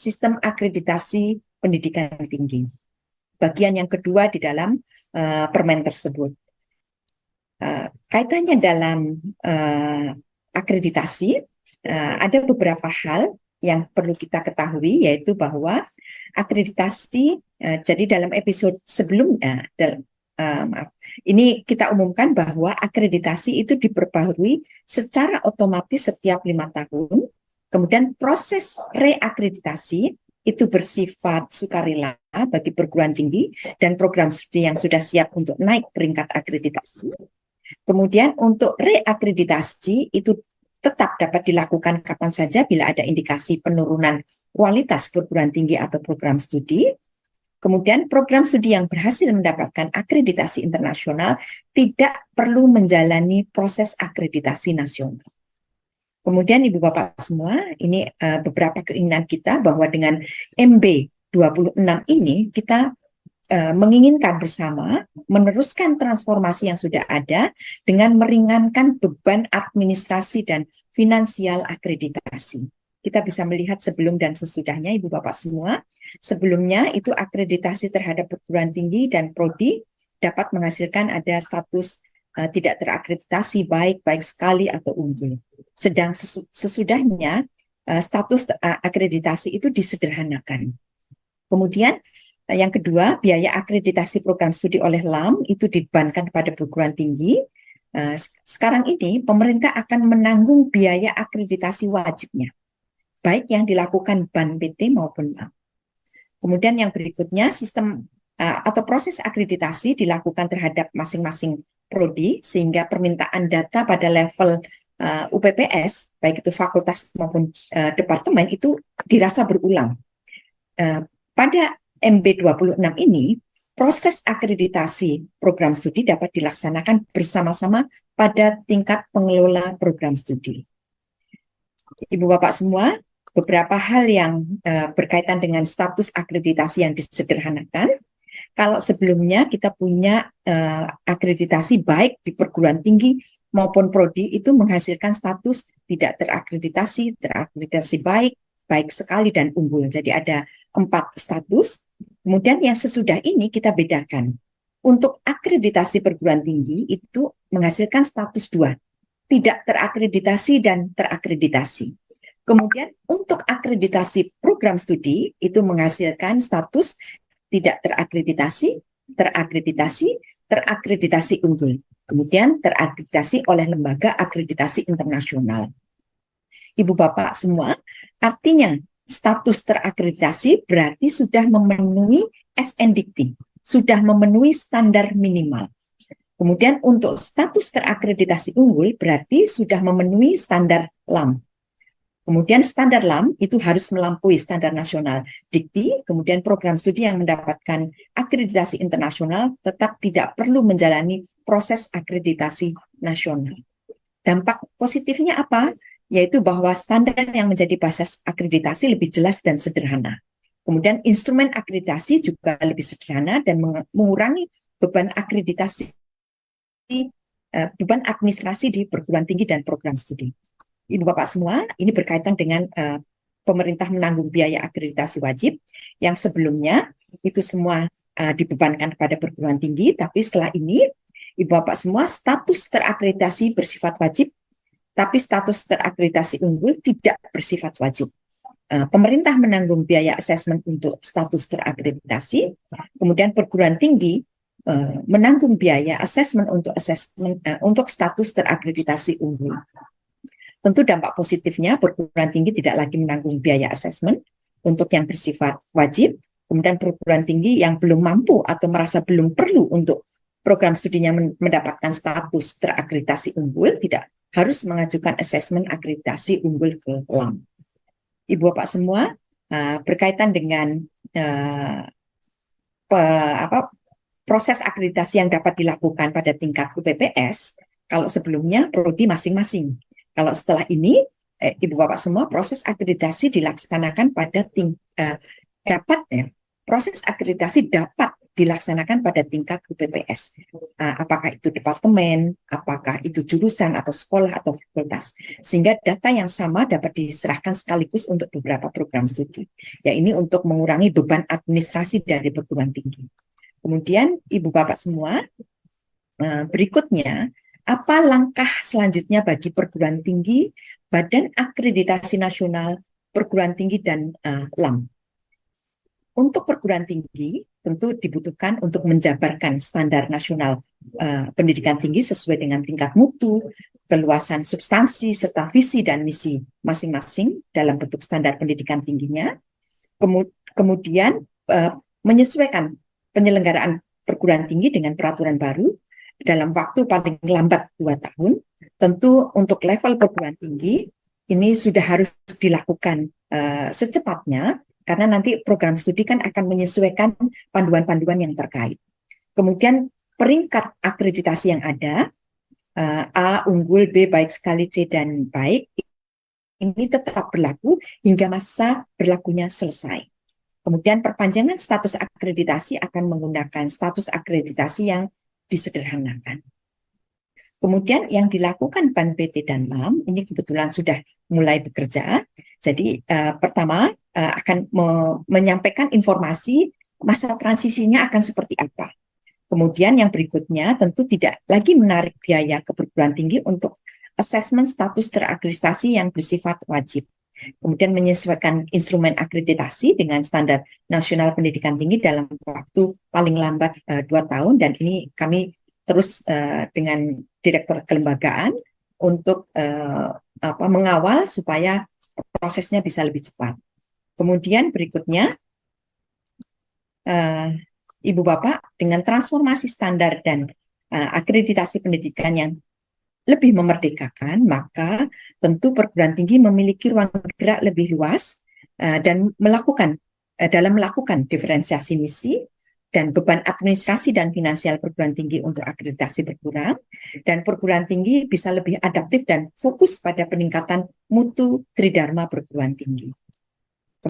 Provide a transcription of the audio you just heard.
sistem akreditasi pendidikan tinggi. Bagian yang kedua di dalam permen tersebut. Kaitannya dalam akreditasi, ada beberapa hal yang perlu kita ketahui, yaitu bahwa akreditasi, jadi dalam episode sebelumnya, ini kita umumkan bahwa akreditasi itu diperbaharui secara otomatis setiap 5 tahun. Kemudian proses reakreditasi itu bersifat sukarela bagi perguruan tinggi dan program studi yang sudah siap untuk naik peringkat akreditasi. Kemudian untuk reakreditasi itu tetap dapat dilakukan kapan saja bila ada indikasi penurunan kualitas perguruan tinggi atau program studi. Kemudian program studi yang berhasil mendapatkan akreditasi internasional tidak perlu menjalani proses akreditasi nasional. Kemudian Ibu Bapak semua, ini beberapa keinginan kita bahwa dengan MB 26 ini kita menginginkan bersama meneruskan transformasi yang sudah ada dengan meringankan beban administrasi dan finansial akreditasi. Kita bisa melihat sebelum dan sesudahnya Ibu Bapak semua. Sebelumnya itu akreditasi terhadap perguruan tinggi dan prodi dapat menghasilkan ada status tidak terakreditasi baik sekali atau unggul. Sedang sesudahnya status akreditasi itu disederhanakan. Kemudian yang kedua, biaya akreditasi program studi oleh LAM itu dibebankan kepada perguruan tinggi. Sekarang ini pemerintah akan menanggung biaya akreditasi wajibnya, baik yang dilakukan BAN PT maupun LAM. Kemudian yang berikutnya, sistem atau proses akreditasi dilakukan terhadap masing-masing prodi, sehingga permintaan data pada level UPPS, baik itu fakultas maupun departemen, itu dirasa berulang. Pada MB 26 ini, proses akreditasi program studi dapat dilaksanakan bersama-sama pada tingkat pengelola program studi. Ibu Bapak semua, beberapa hal yang berkaitan dengan status akreditasi yang disederhanakan. Kalau sebelumnya kita punya akreditasi baik di perguruan tinggi maupun prodi itu menghasilkan status tidak terakreditasi baik sekali dan unggul. Jadi ada 4 status. Kemudian yang sesudah ini kita bedakan. Untuk akreditasi perguruan tinggi itu menghasilkan status 2, tidak terakreditasi dan terakreditasi. Kemudian untuk akreditasi program studi itu menghasilkan status tidak terakreditasi, terakreditasi unggul. Kemudian terakreditasi oleh lembaga akreditasi internasional. Ibu Bapak semua, artinya status terakreditasi berarti sudah memenuhi SNDikti, sudah memenuhi standar minimal. Kemudian untuk status terakreditasi unggul berarti sudah memenuhi standar LAM. Kemudian standar LAM itu harus melampaui standar nasional dikti, kemudian program studi yang mendapatkan akreditasi internasional tetap tidak perlu menjalani proses akreditasi nasional. Dampak positifnya apa? Yaitu bahwa standar yang menjadi basis akreditasi lebih jelas dan sederhana. Kemudian instrumen akreditasi juga lebih sederhana dan mengurangi beban administrasi di perguruan tinggi dan program studi. Ibu Bapak semua, ini berkaitan dengan pemerintah menanggung biaya akreditasi wajib yang sebelumnya itu semua dibebankan kepada perguruan tinggi, tapi setelah ini Ibu Bapak semua status terakreditasi bersifat wajib, tapi status terakreditasi unggul tidak bersifat wajib. Pemerintah menanggung biaya asesmen untuk status terakreditasi, kemudian perguruan tinggi menanggung biaya asesmen untuk status terakreditasi unggul. Tentu dampak positifnya perguruan tinggi tidak lagi menanggung biaya asesmen untuk yang bersifat wajib, kemudian perguruan tinggi yang belum mampu atau merasa belum perlu untuk program studinya mendapatkan status terakreditasi unggul tidak harus mengajukan asesmen akreditasi unggul ke LAM. Ibu Bapak semua, berkaitan dengan proses akreditasi yang dapat dilakukan pada tingkat UPPS, kalau sebelumnya prodi masing-masing. Kalau setelah ini, Ibu Bapak semua, proses akreditasi dilaksanakan pada proses akreditasi dapat dilaksanakan pada tingkat UPPS. Apakah itu departemen, apakah itu jurusan atau sekolah atau fakultas. Sehingga data yang sama dapat diserahkan sekaligus untuk beberapa program studi. Ya, ini untuk mengurangi beban administrasi dari perguruan tinggi. Kemudian Ibu Bapak semua, berikutnya, apa langkah selanjutnya bagi perguruan tinggi, Badan Akreditasi Nasional Perguruan Tinggi dan LAM? Untuk perguruan tinggi, tentu dibutuhkan untuk menjabarkan standar nasional pendidikan tinggi sesuai dengan tingkat mutu, keluasan substansi, serta visi dan misi masing-masing dalam bentuk standar pendidikan tingginya. Kemudian menyesuaikan penyelenggaraan perguruan tinggi dengan peraturan baru dalam waktu paling lambat 2 tahun. Tentu untuk level perguruan tinggi ini sudah harus dilakukan secepatnya, karena nanti program studi kan akan menyesuaikan panduan-panduan yang terkait. Kemudian peringkat akreditasi yang ada, A unggul, B baik sekali, C dan baik, ini tetap berlaku hingga masa berlakunya selesai. Kemudian perpanjangan status akreditasi akan menggunakan status akreditasi yang disederhanakan. Kemudian yang dilakukan PAN PT dan LAM ini kebetulan sudah mulai bekerja. Jadi pertama akan menyampaikan informasi masa transisinya akan seperti apa. Kemudian yang berikutnya tentu tidak lagi menarik biaya ke perguruan tinggi untuk asesmen status terakreditasi yang bersifat wajib. Kemudian menyesuaikan instrumen akreditasi dengan standar nasional pendidikan tinggi dalam waktu paling lambat 2 tahun, dan ini kami terus dengan Direktorat Kelembagaan untuk mengawal supaya prosesnya bisa lebih cepat. Kemudian berikutnya, Ibu Bapak, dengan transformasi standar dan akreditasi pendidikan yang lebih memerdekakan, maka tentu perguruan tinggi memiliki ruang gerak lebih luas dan dalam melakukan diferensiasi misi, dan beban administrasi dan finansial perguruan tinggi untuk akreditasi berkurang, dan perguruan tinggi bisa lebih adaptif dan fokus pada peningkatan mutu tridharma perguruan tinggi.